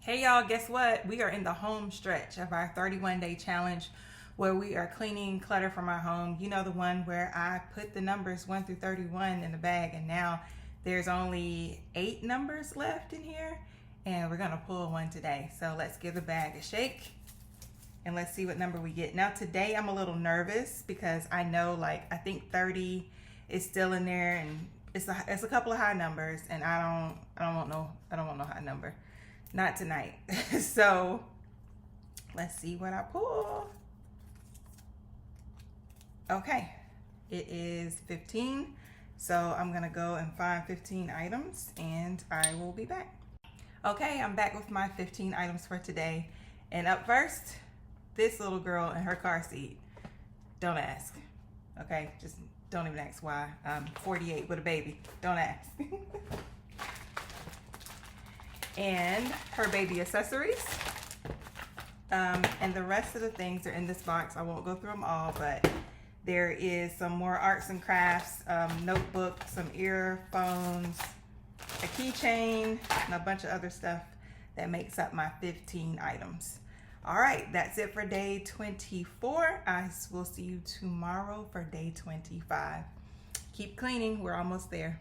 Hey y'all, guess what? We are in the home stretch of our 31-day challenge where we are cleaning clutter from our home. You know, the one where I put the numbers 1 through 31 in the bag, and now there's only 8 numbers left in here, and we're gonna pull one today. So let's give the bag a shake and let's see what number we get. Now today I'm a little nervous because I know, I think 30 is still in there, and it's a couple of high numbers, and I don't want no high number. Not tonight. So let's see what I pull. Okay, it is 15. So I'm gonna go and find 15 items and I will be back. Okay, I'm back with my 15 items for today. And up first, this little girl in her car seat. Don't ask. Okay, just don't even ask why. I'm 48 with a baby. Don't ask. And her baby accessories. And the rest of the things are in this box. I won't go through them all, but there is some more arts and crafts, notebook, some earphones, a keychain, and a bunch of other stuff that makes up my 15 items. All right, that's it for day 24. I will see you tomorrow for day 25. Keep cleaning, we're almost there.